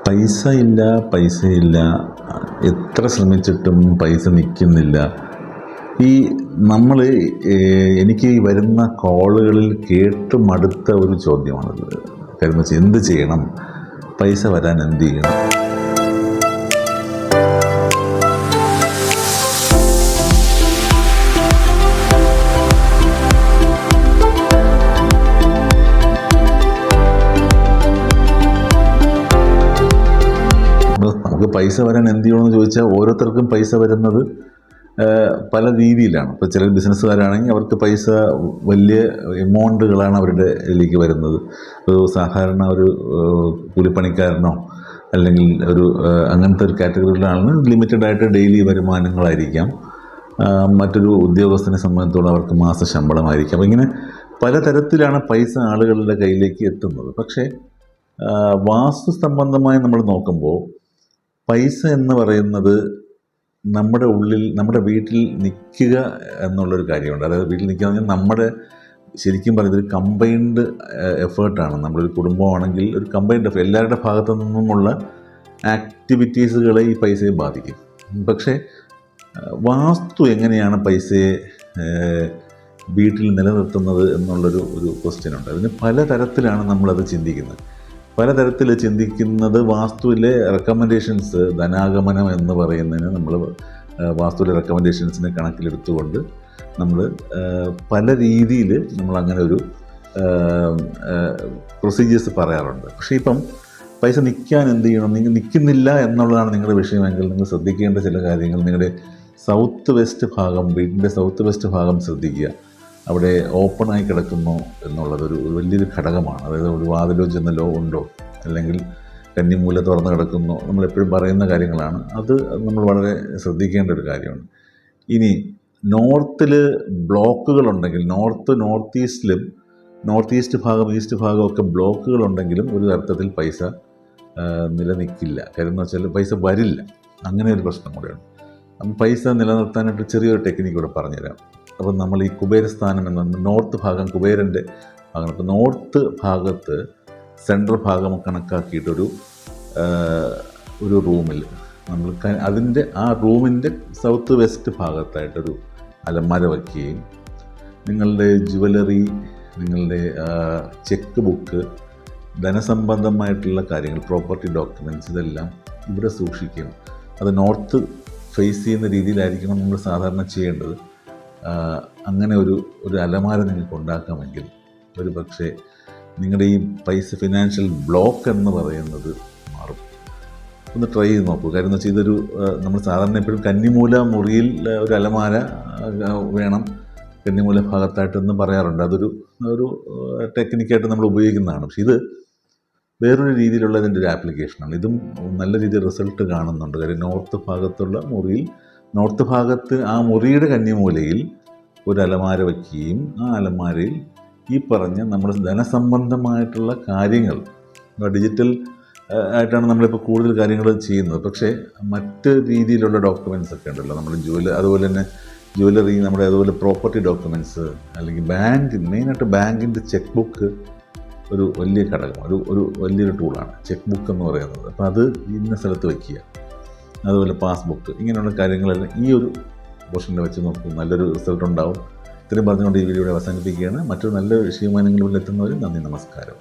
പൈസയില്ല, എത്ര ശ്രമിച്ചിട്ടും പൈസ നിൽക്കുന്നില്ല. ഈ നമ്മൾ എനിക്ക് ഈ വരുന്ന കോളുകളിൽ കേട്ട് മടുത്ത ഒരു ചോദ്യമാണത്. കാര്യം വെച്ചാൽ എന്ത് ചെയ്യണം, പൈസ വരാൻ എന്ത് ചെയ്യണം? നമുക്ക് പൈസ വരാൻ എന്ത് ചെയ്യണമെന്ന് ചോദിച്ചാൽ ഓരോരുത്തർക്കും പൈസ വരുന്നത് പല രീതിയിലാണ്. ഇപ്പോൾ ചില ബിസിനസ്സുകാരാണെങ്കിൽ അവർക്ക് പൈസ വലിയ എമൗണ്ടുകളാണ് അവരുടെ ഇതിലേക്ക് വരുന്നത്. ഒരു സാധാരണ ഒരു കൂലിപ്പണിക്കാരനോ അല്ലെങ്കിൽ ഒരു അങ്ങനത്തെ ഒരു കാറ്റഗറിയിലാണ് ലിമിറ്റഡ് ആയിട്ട് ഡെയിലി വരുമാനങ്ങളായിരിക്കാം. മറ്റൊരു ഉദ്യോഗസ്ഥനെ സംബന്ധിച്ചോളം അവർക്ക് മാസ ശമ്പളമായിരിക്കാം. അപ്പോൾ ഇങ്ങനെ പലതരത്തിലാണ് പൈസ ആളുകളുടെ കയ്യിലേക്ക് എത്തുന്നത്. പക്ഷേ വാസ്തു സംബന്ധമായി നമ്മൾ നോക്കുമ്പോൾ പൈസ എന്ന് പറയുന്നത് നമ്മുടെ ഉള്ളിൽ, നമ്മുടെ വീട്ടിൽ നിൽക്കുക എന്നുള്ളൊരു കാര്യമുണ്ട്. അതായത് വീട്ടിൽ നിൽക്കുക എന്ന് പറഞ്ഞാൽ നമ്മുടെ ശരിക്കും പറയുന്നത് ഒരു കമ്പൈൻഡ് എഫേർട്ടാണ്. നമ്മളൊരു കുടുംബമാണെങ്കിൽ ഒരു കമ്പൈൻഡ് എഫേർട്ട്, എല്ലാവരുടെ ഭാഗത്തു നിന്നുമുള്ള ആക്ടിവിറ്റീസുകളെ ഈ പൈസയെ ബാധിക്കും. പക്ഷേ വാസ്തു എങ്ങനെയാണ് പൈസയെ വീട്ടിൽ നിലനിർത്തുന്നത് എന്നുള്ളൊരു ക്വസ്റ്റ്യനുണ്ട്. അതിന് പലതരത്തിലാണ് നമ്മളത് ചിന്തിക്കുന്നത്. പലതരത്തിൽ ചിന്തിക്കുന്നത് വാസ്തുവിലെ റെക്കമെൻഡേഷൻസ്, ധനാഗമനം എന്ന് പറയുന്നതിന് നമ്മൾ വാസ്തുവിലെ റെക്കമെൻഡേഷൻസിനെ കണക്കിലെടുത്തുകൊണ്ട് നമ്മൾ പല രീതിയിൽ നമ്മളങ്ങനെ ഒരു പ്രൊസീജിയേഴ്സ് പറയാറുണ്ട്. പക്ഷേ ഇപ്പം പൈസ നിൽക്കാൻ എന്ത് ചെയ്യണം, നിങ്ങൾ നിൽക്കുന്നില്ല എന്നുള്ളതാണ് നിങ്ങളുടെ വിഷയമെങ്കിൽ നിങ്ങൾ ശ്രദ്ധിക്കേണ്ട ചില കാര്യങ്ങൾ. നിങ്ങളുടെ സൗത്ത് വെസ്റ്റ് ഭാഗം, വീടിൻ്റെ സൗത്ത് വെസ്റ്റ് ഭാഗം ശ്രദ്ധിക്കുക. അവിടെ ഓപ്പണായി കിടക്കുന്നു എന്നുള്ളതൊരു വലിയൊരു ഘടകമാണ്. അതായത് ഒരു വാതിലോ ജനലോ ഉണ്ടോ, അല്ലെങ്കിൽ കന്നിമൂല തുറന്ന് കിടക്കുന്നു, നമ്മളെപ്പോഴും പറയുന്ന കാര്യങ്ങളാണ്. അത് നമ്മൾ വളരെ ശ്രദ്ധിക്കേണ്ട ഒരു കാര്യമാണ്. ഇനി നോർത്തിൽ ബ്ലോക്കുകളുണ്ടെങ്കിൽ, നോർത്ത് ഈസ്റ്റ് ഭാഗം, ഈസ്റ്റ് ഭാഗമൊക്കെ ബ്ലോക്കുകളുണ്ടെങ്കിലും ഒരു അർത്ഥത്തിൽ പൈസ നിലനിൽക്കില്ല. കാര്യം എന്ന് വെച്ചാൽ പൈസ വരില്ല. അങ്ങനെ ഒരു പ്രശ്നം കൂടെയാണ്. അപ്പം പൈസ നിലനിർത്താനായിട്ട് ചെറിയൊരു ടെക്നിക്ക് കൂടെ പറഞ്ഞുതരാം. അപ്പം നമ്മൾ ഈ കുബേരസ്ഥാനം എന്ന നോർത്ത് ഭാഗം കുബേരൻ്റെ ഭാഗം, അപ്പോൾ നോർത്ത് ഭാഗത്ത് സെൻട്രൽ ഭാഗം കണക്കാക്കിയിട്ടൊരു റൂമിൽ നമ്മൾ അതിൻ്റെ ആ റൂമിൻ്റെ സൗത്ത് വെസ്റ്റ് ഭാഗത്തായിട്ടൊരു അലമാര വയ്ക്കുകയും നിങ്ങളുടെ ജുവലറി, നിങ്ങളുടെ ചെക്ക് ബുക്ക്, ധനസംബന്ധമായിട്ടുള്ള കാര്യങ്ങൾ, പ്രോപ്പർട്ടി ഡോക്യുമെൻറ്റ്സ്, ഇതെല്ലാം ഇവിടെ സൂക്ഷിക്കും. അത് നോർത്ത് ഫേസ് ചെയ്യുന്ന രീതിയിലായിരിക്കണം നമ്മൾ സാധാരണ ചെയ്യേണ്ടത്. അങ്ങനെ ഒരു അലമാര നിങ്ങൾക്ക് ഉണ്ടാക്കാമെങ്കിൽ ഒരു പക്ഷേ നിങ്ങളുടെ ഈ പൈസ ഫിനാൻഷ്യൽ ബ്ലോക്ക് എന്ന് പറയുന്നത് മാറും. ഒന്ന് ട്രൈ ചെയ്ത് നോക്കൂ. കാര്യം എന്ന് വെച്ചാൽ ഇതൊരു നമ്മൾ സാധാരണ എപ്പോഴും കന്നിമൂല മുറിയിൽ ഒരു അലമാര വേണം, കന്നിമൂല ഭാഗത്തായിട്ടെന്ന് പറയാറുണ്ട്. അതൊരു ടെക്നിക്കായിട്ട് നമ്മൾ ഉപയോഗിക്കുന്നതാണ്. പക്ഷേ ഇത് വേറൊരു രീതിയിലുള്ള ഇതിൻ്റെ ഒരു ആപ്ലിക്കേഷനാണ്. ഇതും നല്ല രീതിയിൽ റിസൾട്ട് കാണുന്നുണ്ട്. കാര്യം നോർത്ത് ഭാഗത്തുള്ള മുറിയിൽ, നോർത്ത് ഭാഗത്ത് ആ മുറിയുടെ കന്നിമൂലയിൽ ഒരു അലമാര വയ്ക്കുകയും ആ അലമാരയിൽ ഈ പറഞ്ഞ നമ്മുടെ ധനസംബന്ധമായിട്ടുള്ള കാര്യങ്ങൾ, ഡിജിറ്റൽ ആയിട്ടാണ് നമ്മളിപ്പോൾ കൂടുതൽ കാര്യങ്ങൾ ചെയ്യുന്നത്. പക്ഷേ മറ്റ് രീതിയിലുള്ള ഡോക്യുമെൻറ്റ്സ് ഒക്കെ ഉണ്ടല്ലോ, നമ്മൾ അതുപോലെ തന്നെ ജുവലറി, നമ്മുടെ അതുപോലെ പ്രോപ്പർട്ടി ഡോക്യുമെൻറ്റ്സ്, അല്ലെങ്കിൽ മെയിനായിട്ട് ബാങ്കിൻ്റെ ചെക്ക് ബുക്ക് ഒരു വലിയ ഘടകം, ഒരു വലിയൊരു ടൂളാണ് ചെക്ക് ബുക്ക് എന്ന് പറയുന്നത്. അപ്പോൾ അത് ഇന്ന സ്ഥലത്ത് വയ്ക്കുക. അതുപോലെ പാസ്ബുക്ക്, ഇങ്ങനെയുള്ള കാര്യങ്ങളെല്ലാം ഈ ഒരു പോർഷനിൽ വെച്ച് നോക്കും, നല്ലൊരു റിസൾട്ട് ഉണ്ടാവും. ഇത്രയും പറഞ്ഞുകൊണ്ട് ഈ വീഡിയോ അവസാനിപ്പിക്കുകയാണ്. മറ്റൊരു നല്ല വിഷയമായി നിങ്ങളുടെ മുന്നിൽ എത്തുന്നവരും നന്ദി, നമസ്കാരം.